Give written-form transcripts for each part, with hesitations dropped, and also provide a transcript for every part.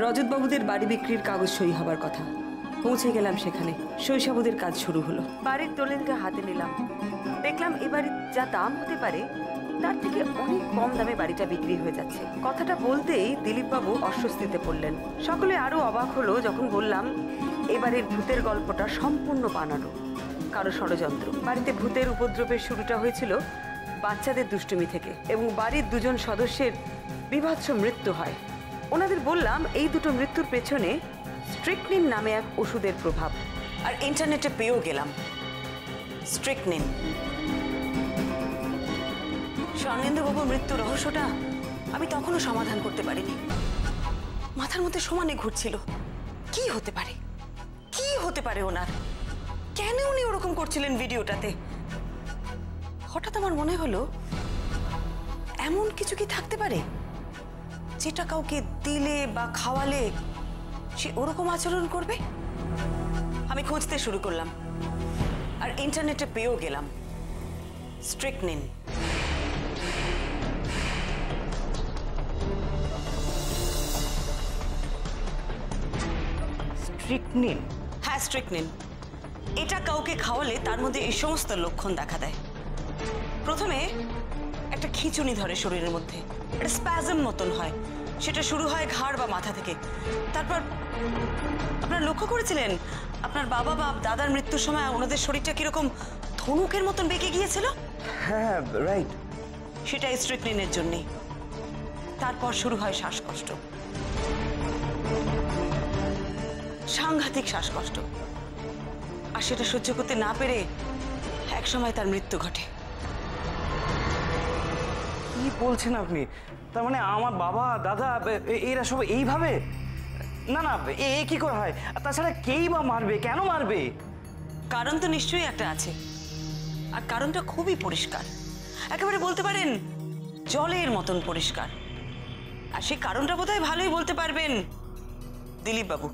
রজতবাবুদের বাড়ি বিক্রির কাগজ সই হবার কথা। পৌঁছে গেলাম সেখানে, শৈশবদের কাজ শুরু হলো। বাড়ির দলিলটা হাতে নিলাম, দেখলাম এ বাড়ির যা দাম হতে পারে তার থেকে অনেক কম দামে বাড়িটা বিক্রি হয়ে যাচ্ছে। কথাটা বলতেই দিলীপবাবু অস্বস্তিতে পড়লেন। সকলে আরো অবাক হলো যখন বললাম এবারের ভূতের গল্পটা সম্পূর্ণ বানানো, কারো ষড়যন্ত্র। বাড়িতে ভূতের উপদ্রবের শুরুটা হয়েছিল বাচ্চাদের দুষ্টুমি থেকে এবং বাড়ির দুজন সদস্যের বিভৎস মৃত্যু হয়। ওনাদের বললাম এই দুটো মৃত্যুর পেছনে স্ট্রিকনিন নামে এক ওষুধের প্রভাব। আর ইন্টারনেটে পেয়েও গেলাম স্ট্রিকনিন। স্বর্ণেন্দুবাবুর মৃত্যুর রহস্যটা আমি তখনও সমাধান করতে পারিনি। মাথার মধ্যে সমানে ঘুরছিল কি হতে পারে, কি হতে পারে ওনার, কেন উনি ওরকম করছিলেন ভিডিওটাতে। হঠাৎ আমার মনে হলো এমন কিছু কি থাকতে পারে যেটা কাউকে দিলে বা খাওয়ালে সে ওরকম আচরণ করবে। আমি খুঁজতে শুরু করলাম আর ইন্টারনেটে পেয়েও গেলাম স্ট্রিকনিন। স্ট্রিকনিন? হ্যাঁ, স্ট্রিকনিন। এটা কাউকে খাওয়ালে তার মধ্যে এই সমস্ত লক্ষণ দেখা দেয়। প্রথমে একটা খিঁচুনি ধরে শরীরের মধ্যে, একটা স্প্যাজম মতন হয়, সেটা শুরু হয় ঘাড় বা মাথা থেকে। তারপর আপনারা লক্ষ্য করেছিলেন আপনার বাবা বা দাদার মৃত্যুর সময় ওনাদের শরীরটা কিরকম ধনুকের মতন বেঁকে গিয়েছিল? হ্যাঁ, রাইট। সেটা স্ট্রিকনিনের জন্যই। তারপর শুরু হয় শ্বাসকষ্ট, সাংঘাতিক শ্বাসকষ্ট। আর সেটা সহ্য করতে না পেরে এক সময় তার মৃত্যু ঘটে। কি বলছেন আপনি? তার মানে আমার বাবা দাদা এরা সব এইভাবে? না না, এ কি করে হয়? তাছাড়া কেই বা মারবে, কেন মারবে? কারণ তো নিশ্চয়ই একটা আছে, আর কারণটা খুবই পরিষ্কার, একেবারে বলতে পারেন জলের মতন পরিষ্কার। আর সেই কারণটা বোধহয় ভালোই বলতে পারবেন দিলীপ বাবু।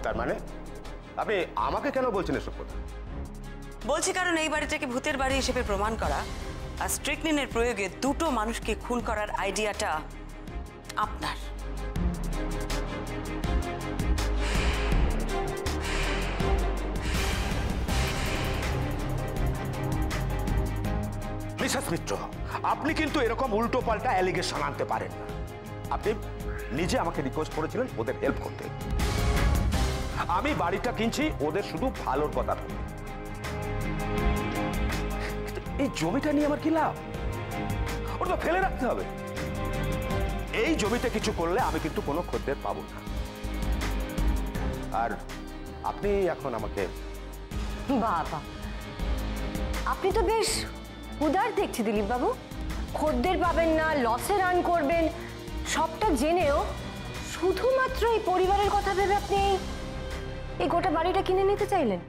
তার মানে আপনি আমাকে কেন বলছেন এসব কথা? বলছি কারণ এই বাড়িটাকে ভূতের বাড়ি হিসেবে প্রমাণ করা আর স্ট্রিকনিনের প্রয়োগে দুটো মানুষকে খুন করার আইডিয়াটা আপনার। মিসেস মিত্র, আপনি কিন্তু এরকম উল্টো পাল্টা অ্যালিগেশন আনতে পারেন না। আপনি নিজে আমাকে রিকোয়েস্ট করেছিলেন ওদের হেল্প করতে। আমি বাড়িটা কিনছি ওদের শুধু ভালোর কথা ভেবে। এই জমিটা নিয়ে আমার কি লাভ? ওটা তো ফেলে রাখতে হবে। এই জমিতে কিছু করলে আমি কিন্তু কোনো খদ্দের পাবো না। আর আপনি এখন আমাকে বাবা, আপনি তো বেশ উদার দেখছি দিলীপ বাবু। খদ্দের পাবেন না, লসে রান করবেন, সবটা জেনেও শুধুমাত্র এই পরিবারের কথা ভেবে আপনি এই গোটা বাড়িটা কিনে নিতে চাইলেন,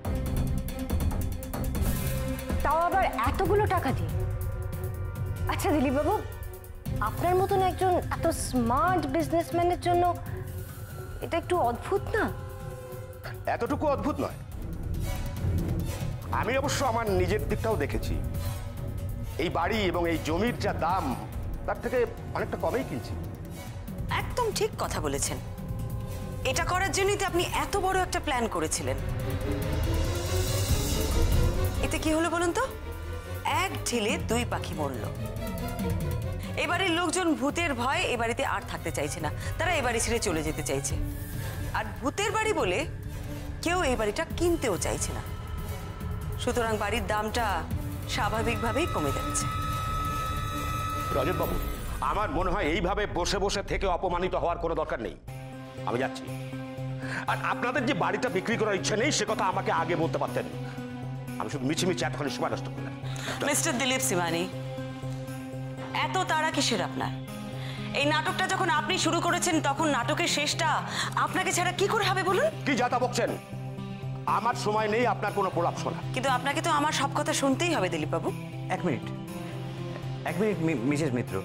তাও আবার এতগুলো টাকা দিয়ে। আচ্ছা দিলীপ বাবু, আপনার মতন একজন এত স্মার্ট বিজনেসম্যানের জন্য এটা একটু অদ্ভুত না? এতটুকু অদ্ভুত নয়। আমি অবশ্য আমার নিজের দিকটাও দেখেছি। এই বাড়ি এবং এই জমির যা দাম তার থেকে অনেকটা কমেই কিনছি। একদম ঠিক কথা বলেছেন। এটা করার জন্যই তো আপনি এত বড় একটা প্ল্যান করেছিলেন। এতে কি হলো বলুন তো? এক ঢিলে দুই পাখি মরল। এবারের লোকজন ভূতের ভয় এ বাড়িতে আর থাকতে চাইছে না, তারা এ বাড়ি ছেড়ে চলে যেতে চাইছে। আর ভূতের বাড়ি বলে কেউ এই বাড়িটা কিনতেও চাইছে না। সুতরাং বাড়ির দামটা স্বাভাবিকভাবেই কমে যাচ্ছে। রজতবাবু, আমার মনে হয় এইভাবে বসে বসে থেকে অপমানিত হওয়ার কোনো দরকার নেই। আমি যাচ্ছি। আর আপনাদের যে বাড়িটা বিক্রি করার ইচ্ছে নেই সে কথা আমাকে আগে বলতে পারতেন। আমি শুধু মিছিমিছি এতখানি সময় নষ্ট করলাম। মিস্টার দিলীপ সিমানি, এত তাড়া কিসের আপনার? এই নাটকটা যখন আপনি শুরু করেছেন তখন নাটকের শেষটা আপনাকে ছাড়া কি করে হবে বলুন? কি যা তা বকছেন? আমার সময় নেই আপনার কোনো প্রলাপ শোনা। কিন্তু আপনাকে তো আমার সব কথা শুনতেই হবে দিলীপ বাবু। এক মিনিট মিসেস মিত্র,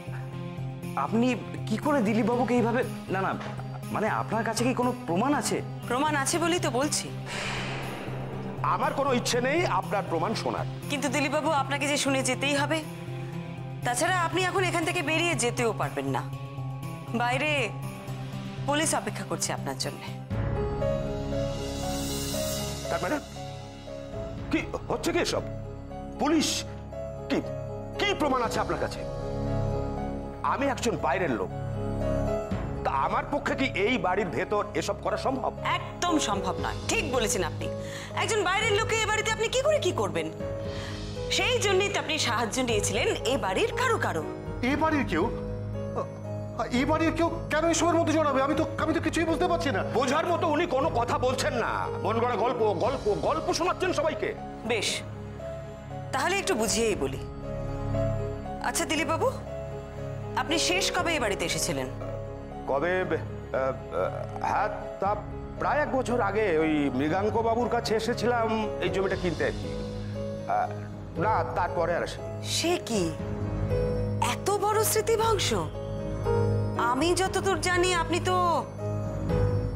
আপনি কি করে দিলীপ বাবুকে এইভাবে? না না, মানে আপনার কাছে কি কোনো প্রমাণ আছে? প্রমাণ আছে বলেই তো বলছি। আমার কোনো ইচ্ছে নেই আপনার প্রমাণ শোনার। কিন্তু দিলীপ বাবু, আপনাকে যে শুনে যেতেই হবে। তাছাড়া আপনি এখন এখান থেকে বেরিয়ে যেতেও পারবেন না, বাইরে পুলিশ অপেক্ষা করছে আপনার জন্য। তার মানে কি হচ্ছে কি সব? পুলিশ কি কি প্রমাণ আছে আপনার কাছে? আমি একজন বাইরের লোক, তা আমার পক্ষে কি এই বাড়ির ভেতর এসব করা সম্ভব? একদম সম্ভব নয়। ঠিক বলেছেন আপনি। একজন বাইরের লোককে এ বাড়িতে আপনি কি করে কি করবেন? সেই জন্যই তো আপনি সাহায্য নিয়েছিলেন এ বাড়ির কারো কারো। এই বাড়ির কেউ? এই বাড়ির কেউ কেন এসবের মধ্যে জড়াবে? আমি তো কিছুই বুঝতে পারছি না। বোঝার মতো উনি কোনো কথা বলছেন না, মন গড়া গল্প গল্প গল্প শোনাচ্ছেন সবাইকে। বেশ, তাহলে একটু বুঝিয়েই বলি। আচ্ছা দিলীপ বাবু, আপনি শেষ কবে এই বাড়িতে এসেছিলেন? কবে? হ্যাঁ, তা প্রায় 1 বছর আগে ওই মৃগাঙ্ক বাবুর কাছে এসেছিলাম এই জমিটা কিনতে আর কি। না, তারপরে আর আসেনি। সে কি এত বড় স্মৃতিভংশ? আমি যতদূর জানি আপনি তো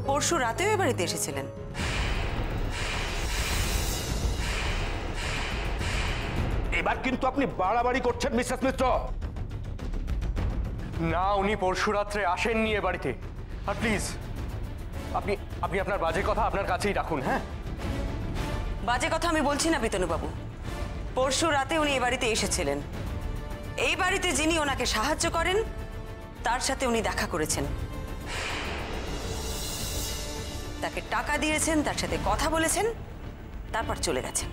পরশু রাতেও এ বাড়িতে এসেছিলেন। এবার কিন্তু আপনি বাড়াবাড়ি করছেন মিসেস মিত্র। না, উনি পরশু রাত্রে আসেননি এ বাড়িতে। আর প্লিজ আপনি আপনি আপনার বাজে কথা আপনার কাছেই রাখুন। হ্যাঁ, বাজে কথা আমি বলছি না বিতনু বাবু। পরশু রাতে উনি এ বাড়িতে এসেছিলেন। এই বাড়িতে যিনি ওনাকে সাহায্য করেন তার সাথে উনি দেখা করেছেন, তাকে টাকা দিয়েছেন, তার সাথে কথা বলেছেন, তারপর চলে গেছেন।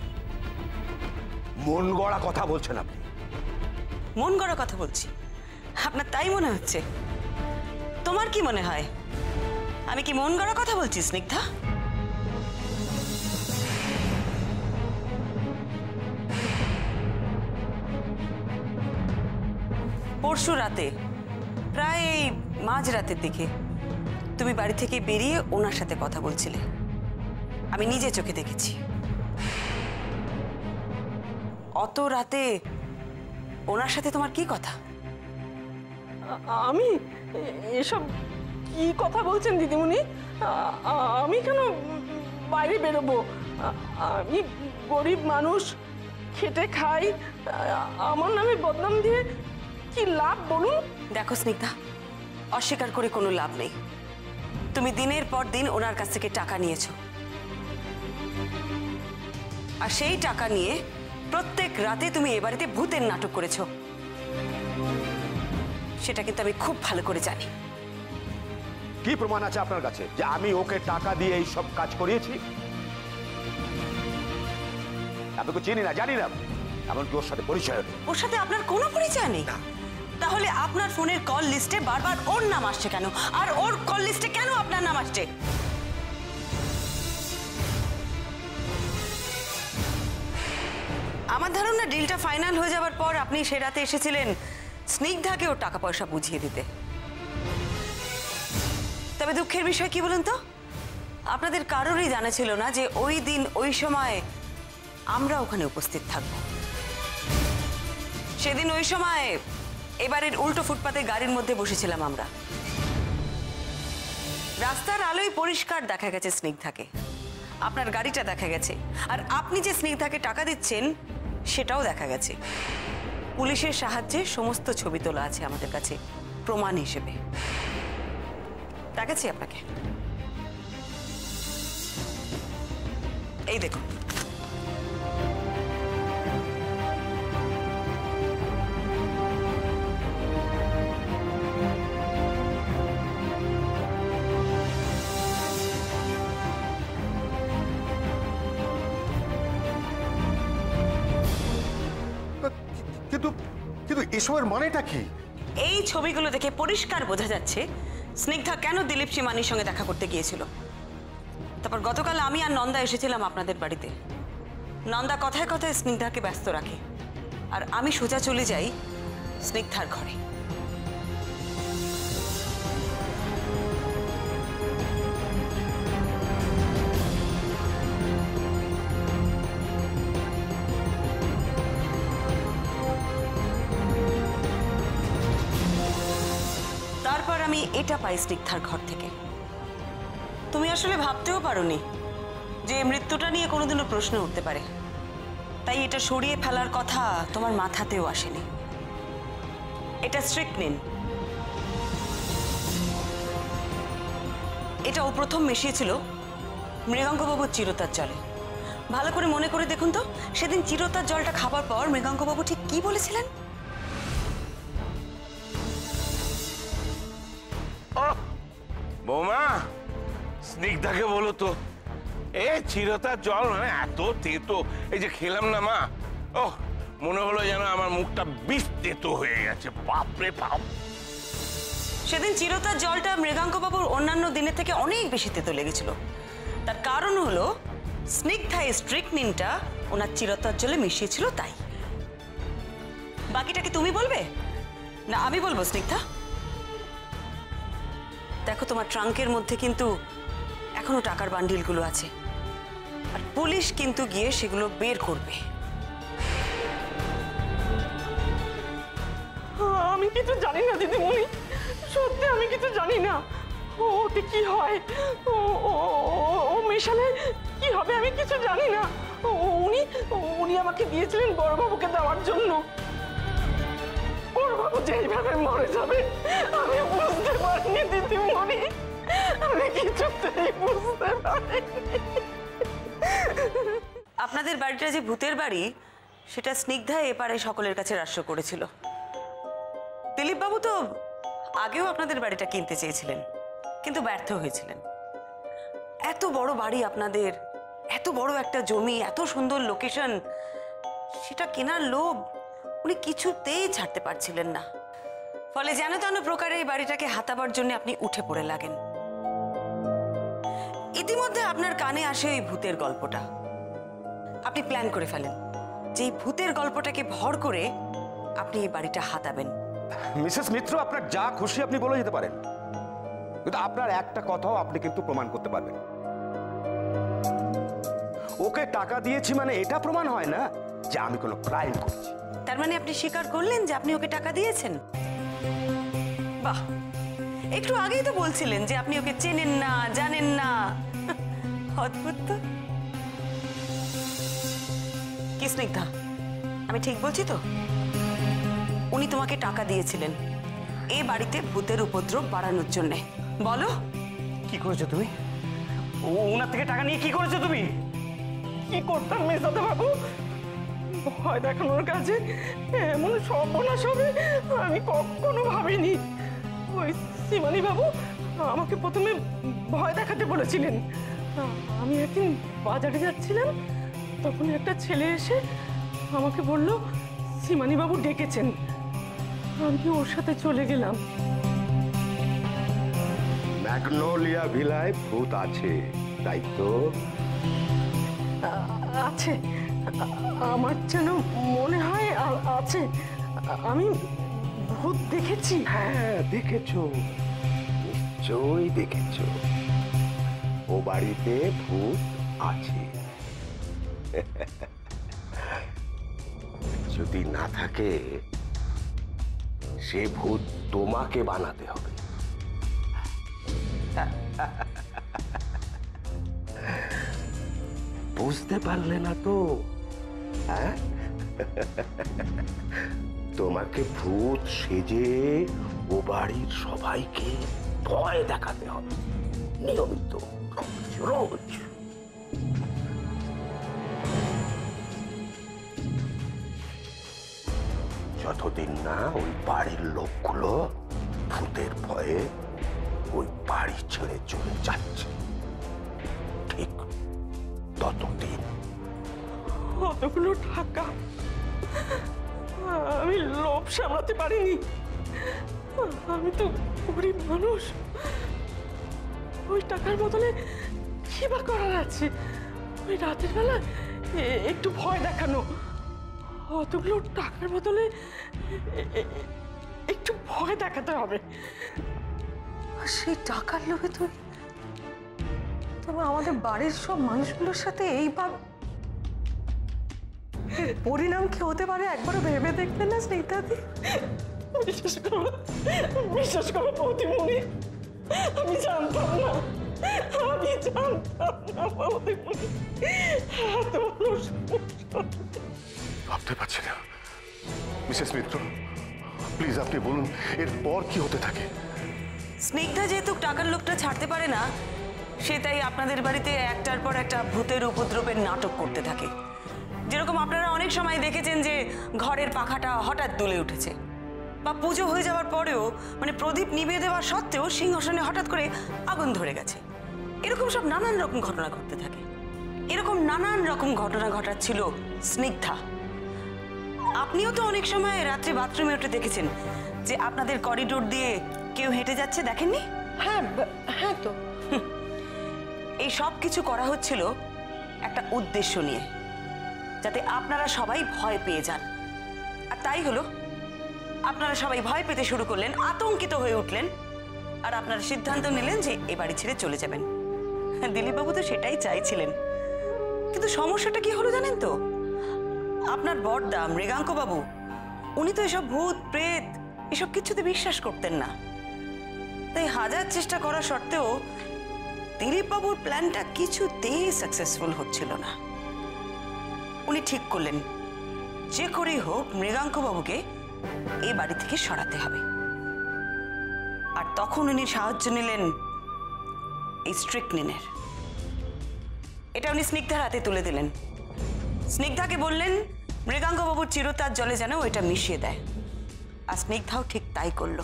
মন গড়া কথা বলছেন আপনি। মন গড়া কথা বলছি? আপনার তাই মনে হচ্ছে? তোমার কি মনে হয় আমি কি মন গড়া কথা বলছি স্নিগ্ধা? পরশু রাতে প্রায় এই মাঝরাতের দিকে তুমি বাড়ি থেকে বেরিয়ে ওনার সাথে কথা বলছিলে, আমি নিজে চোখে দেখেছি। অত রাতে ওনার সাথে তোমার কি কথা? আমি এসব কি কথা বলছেন দিদিমণি? আমি কেন বাইরে বেরোবো? আমি গরিব মানুষ, খেটে খাই, আমার নামে বদনাম দিয়ে কি লাভ বলুন? দেখো স্নিগ্ধা, অস্বীকার করে কোনো লাভ নেই। তুমি দিনের পর দিন ওনার কাছ থেকে টাকা নিয়েছো, আর সেই টাকা নিয়ে প্রত্যেক রাতে তুমি এ বাড়িতে ভূতের নাটক করেছো। সেটা কিন্তু আমি খুব ভালো করে জানি। কি প্রমাণ আছে আপনার কাছে যে আমি ওকে টাকা দিয়ে এই সব কাজ করিয়েছি? আপনাকে চিনি না, জানি না, এমনকি ওর সাথে পরিচয় নেই। ওর সাথে আপনার কোনো পরিচয় নেই? তাহলে আপনার ফোনের কল লিস্টে বারবার ওর নাম আসছে কেন? আর ওর কল লিস্টে কেন আপনার নাম আসছে? আমার ধারণা ডিলটা ফাইনাল হয়ে যাওয়ার পর আপনি সে রাতে এসেছিলেন স্নিগ্ধাকে ওর টাকা পয়সা বুঝিয়ে দিতে। তবে দুঃখের বিষয় কি বলুন তো, আপনাদের কারোরই জানা ছিল না যে ওই দিন ওই সময় আমরা ওখানে উপস্থিত থাকব। সেদিন ওই সময় এবারের উল্টো ফুটপাতে গাড়ির মধ্যে বসেছিলাম আমরা। রাস্তার আলোয় পরিষ্কার দেখা গেছে স্নিগ্ধাকে, আপনার গাড়িটা দেখা গেছে, আর আপনি যে স্নিগ্ধাকে টাকা দিচ্ছেন সেটাও দেখা গেছে। পুলিশের সাহায্যে সমস্ত ছবি তোলা আছে আমাদের কাছে প্রমাণ হিসেবে। দেখাচ্ছি আপনাকে, এই দেখুন। কিন্তু কিন্তু এসবের মানেটা কি? এই ছবিগুলো দেখে পরিষ্কার বোঝা যাচ্ছে স্নিগ্ধা কেন দিলীপ সীমানির সঙ্গে দেখা করতে গিয়েছিল। তারপর গতকাল আমি আর নন্দা এসেছিলাম আপনাদের বাড়িতে। নন্দা কথায় কথায় স্নিগ্ধাকে ব্যস্ত রাখে, আর আমি সোজা চলে যাই স্নিগ্ধার ঘরে। তারপর আমি এটা পাই স্নিগ্ধার ঘর থেকে। তুমি আসলে ভাবতেও পারোনি যে মৃত্যুটা নিয়ে কোনোদিনও প্রশ্ন উঠতে পারে, তাই এটা সরিয়ে ফেলার কথা তোমার মাথাতেও আসেনি। এটা স্ট্রিকনিন। এটা ও প্রথম মিশিয়েছিল মৃগাঙ্কবাবুর চিরতার জলে। ভালো করে মনে করে দেখুন তো, সেদিন চিরতার জলটা খাবার পর মৃগাঙ্কবাবু ঠিক কি বলেছিলেন? বৌমা, স্নিগ্ধাকে বলো তো, এ চিরতার জল মানে এত তেতো, এই যে খেলাম না মা, ওহ মনে হলো যেন আমার মুখটা বিষ তেতো হয়ে গেছে। বাপরে বাপ! সেদিন চিরতার জলটা মৃগাঙ্কবাবুর অন্যান্য দিনের থেকে অনেক বেশি তেতো লেগেছিল। তার কারণ হলো স্নিগ্ধা স্ট্রিকনিনটা ওনার চিরতার জলে মিশিয়েছিল তাই। বাকিটা কি তুমি বলবে না আমি বলবো স্নিগ্ধা? দেখো, তোমার ট্রাঙ্কের মধ্যে কিন্তু এখনো টাকার বান্ডিলগুলো আছে, আর পুলিশ কিন্তু গিয়ে সেগুলো বের করবে। আমি কিছু জানি না দিদিমণি, সত্যি আমি কিছু জানি না। ওতে কি হয়, ও মেশালে কি হবে আমি কিছু জানি না। উনি আমাকে দিয়েছিলেন বড়বাবুকে দেওয়ার জন্য। বড়বাবু যেইভাবে মরে যাবে আমি বুঝতে পারিনি দিদিমণি, আমি কিছুতেই বুঝতে পারিনি। আপনাদের বাড়িটা যে ভূতের বাড়ি সেটা স্নিগ্ধা এপারে সকলের কাছে রাষ্ট্র করেছিল। দিলীপবাবু তো আগেও আপনাদের বাড়িটা কিনতে চেয়েছিলেন, কিন্তু ব্যর্থ হয়েছিলেন। এত বড় বাড়ি আপনাদের, এত বড় একটা জমি, এত সুন্দর লোকেশন, সেটা কেনার লোভ উনি কিছুতেই ছাড়তে পারছিলেন না। ফলে যেন তেন প্রকারে এই বাড়িটাকে হাতাবার জন্য আপনি উঠে পড়ে লাগেন। ইতিমধ্যে আপনার কানে আসে ওই ভূতের গল্পটা। আপনি প্ল্যান করে ফেলেন যে এই ভূতের গল্পটাকে ভর করে আপনি এই বাড়িটা হাতাবেন। মিসেস মিত্র, আপনার যা খুশি আপনি বলে যেতে পারেন, কিন্তু আপনার একটা কথাও আপনি কিন্তু প্রমাণ করতে পারবেন। ওকে টাকা দিয়েছি মানে এটা প্রমাণ হয় না যে আমি কোনো ক্রাইম করছি। তার মানে আপনি স্বীকার করলেন যে আপনি ওকে টাকা দিয়েছেন? বাহ, একটু আগেই তো বলছিলেন যে আপনি ওকে চেনেন না, জানেন না। অদ্ভুত তো। কি স্নিগ্ধা, আমি ঠিক বলছি তো? উনি তোমাকে টাকা দিয়েছিলেন এই বাড়িতে ভূতের উপদ্রব বাড়ানোর জন্য। বলো কি করেছো তুমি? ওনার থেকে টাকা নিয়ে কি করেছো তুমি? কি করতাম মেজাদা বাবু, ভয় দেখানোর কাছে এমন সর্বনাশ হবে আমি কখনো ভাবিনি। ওই সীমানি বাবু আমাকে প্রথমে ভয় দেখাতে বলেছিলেন। আমি একদিন বাজারে যাচ্ছিলাম, তখন একটা ছেলে এসে আমাকে বলল সীমানি বাবু ডেকেছেন। আমি ওর সাথে চলে গেলাম। ম্যাগনোলিয়া ভিলায় ভূত আছে, তাই তো? আছে, আমার যেন মনে হয় আছে। আমি ভূত দেখেছি। হ্যাঁ, দেখেছো, নিশ্চয়ই দেখেছো। ও বাড়িতে ভূত আছে। যদি না থাকে সে ভূত তোমাকে বানাতে হবে। বুঝতে পারলে না তো? হ্যাঁ, তোমাকে ভূত সেজে ও বাড়ির সবাইকে ভয় দেখাতে হবে, নিয়মিত, রোজ। যতদিন না ওই বাড়ির লোকগুলো ভূতের ভয়ে ওই বাড়ি ছেড়ে চলে যাচ্ছে, ঠিক ততদিন। কতগুলো টাকা, আমি লোভ সামলাতে পারিনি। আমি তো গরিব মানুষ, ওই টাকার বদলে কি বা করার আছে? ওই রাতের বেলা একটু ভয় দেখানো, অতগুলো টাকার বদলে একটু ভয় দেখাতে হবে। সেই টাকার লোভে তুমি আমাদের বাড়ির সব মানুষগুলোর সাথে এইভাবে, পরিণাম কি হতে পারে একবারও ভেবে দেখলে না স্নেহাদি? বিশেষ করে প্রতিমণি, আমি জানতাম না, আমি জানতাম না প্রতিমণি এত বড় সমস্যা। ভাবতে পারছি না মিসেস মিত্র, প্লিজ আপনি বলুন এরপর কি হতে থাকে। স্নিগ্ধা যেহেতু টাকার লোকটা ছাড়তে পারে না, সে তাই আপনাদের বাড়িতে একটার পর একটা ভূতের উপদ্রবের নাটক করতে থাকে। যেরকম আপনারা অনেক সময় দেখেছেন যে ঘরের পাখাটা হঠাৎ দুলে উঠেছে, বা পুজো হয়ে যাওয়ার পরেও মানে প্রদীপ নিভিয়ে দেওয়া সত্ত্বেও সিংহাসনে হঠাৎ করে আগুন ধরে গেছে। এরকম সব নানান রকম ঘটনা ঘটতে থাকে। এরকম নানান রকম ঘটনা ঘটাচ্ছিল স্নিগ্ধা। আপনিও তো অনেক সময় রাত্রে বাথরুমে উঠে দেখেছেন যে আপনাদের করিডোর দিয়ে কেউ হেঁটে যাচ্ছে, দেখেননি? হ্যাঁ হ্যাঁ তো এই সব কিছু করা হচ্ছিল একটা উদ্দেশ্য নিয়ে, যাতে আপনারা সবাই ভয় পেয়ে যান। আর তাই হলো, আপনারা সবাই ভয় পেতে শুরু করলেন, আতঙ্কিত হয়ে উঠলেন, আর আপনারা সিদ্ধান্ত নিলেন যে এ বাড়ি ছেড়ে চলে যাবেন। দিলীপবাবু তো সেটাই চাইছিলেন, কিন্তু সমস্যাটা কি হলো জানেন তো? আপনার বড়দা মৃগাঙ্ক বাবু, উনি তো এসব ভূত প্রেত এসব কিছুতে বিশ্বাস করতেন না। তাই হাজার চেষ্টা করা সত্ত্বেও দিলীপবাবুর প্ল্যানটা কিছুতেই সাকসেসফুল হচ্ছিল না। উনি ঠিক করলেন যে করেই হোক মৃগাঙ্ক বাবুকে এই বাড়ি থেকে সরাতে হবে। আর তখন উনি সাহায্য নিলেন এই স্ট্রিকনিনের। এটা উনি স্নিগ্ধার হাতে তুলে দিলেন। স্নিগ্ধাকে বললেন মৃগাঙ্ক বাবুর চিরতার জলে যেন ওইটা মিশিয়ে দেয়। আর স্নিগ্ধাও ঠিক তাই করল।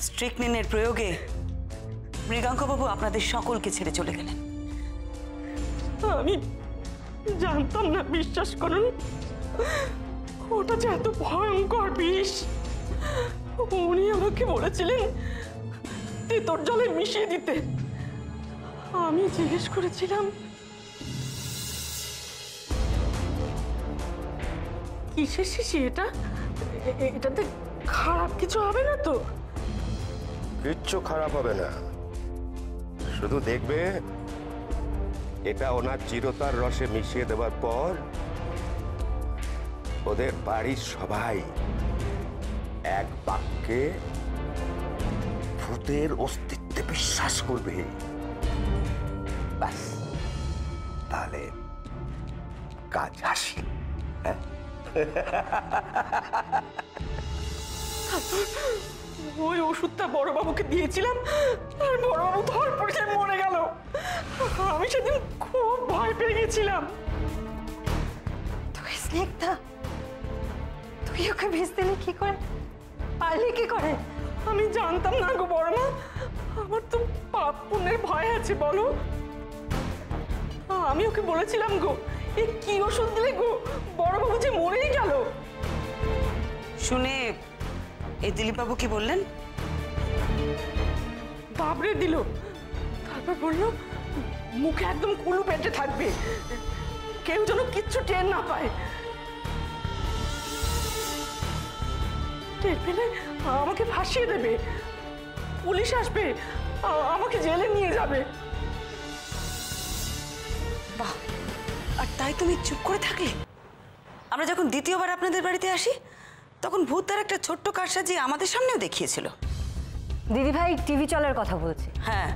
স্ট্রিকনিনের প্রয়োগে মৃগাঙ্ক বাবু আপনাদের সকলকে ছেড়ে চলে গেলেন। আমি জানতাম না, বিশ্বাস করুন, ওটা যে এত ভয়ঙ্কর বিষ। উনি আমাকে বলেছিলেন তেতর জলে মিশিয়ে দিতে। আমি জিজ্ঞেস করেছিলাম কিসের শিশি এটা, এটাতে খারাপ কিছু হবে না তো? কিচ্ছু খারাপ হবে না, শুধু দেখবে এটা ওনার চিরতার রসে মিশিয়ে দেওয়ার পর ওদের বাড়ির সবাই এক বাক্যে ভূতের অস্তিত্বে বিশ্বাস করবে। ব্যাস, তাহলে কাজ হাসিল। ওই ওষুধটা বড়বাবুকে দিয়েছিলাম আর বড়বাবু ধর পড়ে মরে গেল। আমি সেদিন খুব ভয় পেয়ে গেছিলাম। তুই স্নিগ্ধা, তুই ওকে বিষ দিলি কি করে, পারলি কি করে? আমি জানতাম না গো বড়মা, আমার তো পাপ পুণ্যের ভয় আছে বলো। আমি ওকে বলেছিলাম গো, এ কি ওষুধ দিলে গো, বড়বাবু যে মরেই গেল। শুনে এই দিলীপবাবু কি বললেন? বাবরে দিল, তারপর বললো মুখে একদম কুলু পেটে থাকবে, কেউ যেন কিচ্ছু টের না পায়। টের পেলে আমাকে ফাঁসিয়ে দেবে, পুলিশ আসবে, আমাকে জেলে নিয়ে যাবে। বাহ, আর তাই তুমি চুপ করে থাকলে? আমরা যখন দ্বিতীয়বার আপনাদের বাড়িতে আসি তখন ভূত তার একটা ছোট্ট কারসাজি আমাদের সামনেও দেখিয়েছিল। দিদিভাই টিভি চলার কথা বলছে। হ্যাঁ,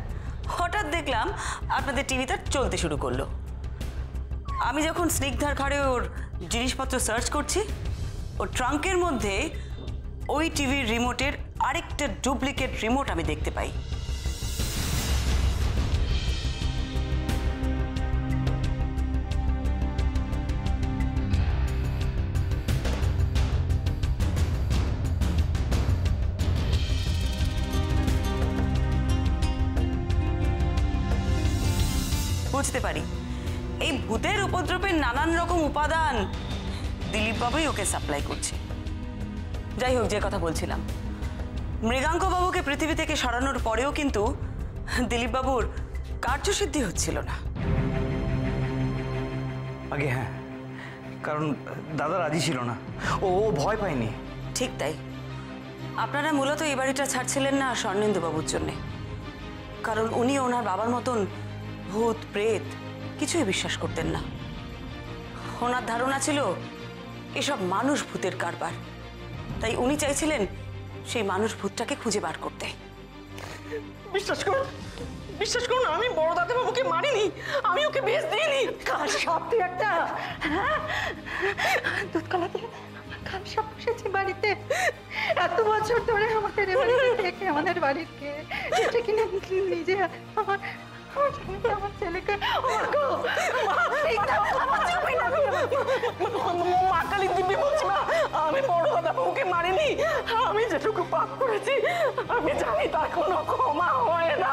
হঠাৎ দেখলাম আপনাদের টিভিটা চলতে শুরু করলো। আমি যখন স্নিগ্ধার ঘরে ওর জিনিসপত্র সার্চ করছি, ওর ট্রাঙ্কের মধ্যে ওই টিভির রিমোটের আরেকটা ডুপ্লিকেট রিমোট আমি দেখতে পাই। বুঝতে পারি এই ভূতের উপদ্রবের নানান রকম উপাদান দিলীপবাবুই ওকে সাপ্লাই করছে। যাই হোক, যে কথা বলছিলাম, মৃগাঙ্ক বাবুকে পৃথিবী থেকে সরানোর পরেও কিন্তু দিলীপবাবুর কার্যসিদ্ধি হচ্ছিল না। আগে হ্যাঁ, কারণ দাদা রাজি ছিল না, ও ভয় পায়নি। ঠিক তাই, আপনারা মূলত এই বাড়িটা ছাড়ছিলেন না স্বর্ণেন্দুবাবুর জন্যে, কারণ উনি ওনার বাবার মতন ভূত প্রেত কিছুই বিশ্বাস করতেন না। ওনার ধারণা ছিল এসব মানুষ ভূতের কারবার, তাই উনি চাইছিলেন সেই মানুষ ভূতটাকে খুঁজে বার করতে। বিশ্বাস করুন, বিশ্বাস করুন, আমি বড় দাদা বাবুকে মারিনি, আমি ওকে বেশ দিইনি। কার সব তুই একটা, হ্যাঁ দুধ কলা দিয়ে খামসা বসেছে বাড়িতে। এত বছর ধরে আমাদের এ বাড়িতে থেকে আমাদের বাড়ির কে এটা কিনা নিজে আমার আমার স্বামীকে, আমার ছেলেকে মা কালী দিব্যি বলছি মা, আমি বড় দাদা বউকে মারিনি। আমি যেটুকু পাপ করেছি আমি জানি তার কোনো ক্ষমা হয় না,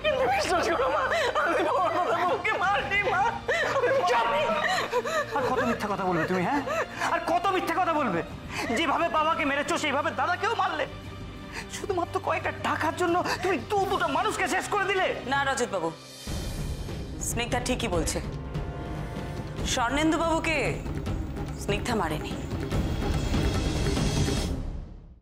কিন্তু বিশ্বাস করো মা, আমি বড় দাদা বউকে মারিনি মা। আর কত মিথ্যা কথা বলবে তুমি, হ্যাঁ? আর কত মিথ্যা কথা বলবে? যেভাবে বাবাকে মেরেছো সেইভাবে দাদাকেও মারলে। শুধুমাত্র কয়েকটা টাকার জন্য তুমি দুটো মানুষকে শেষ করে দিলে। না রজত বাবু, স্নিগ্ধা ঠিকই বলছে। স্বর্ণেন্দু বাবুকে স্নিগ্ধা মারেনি।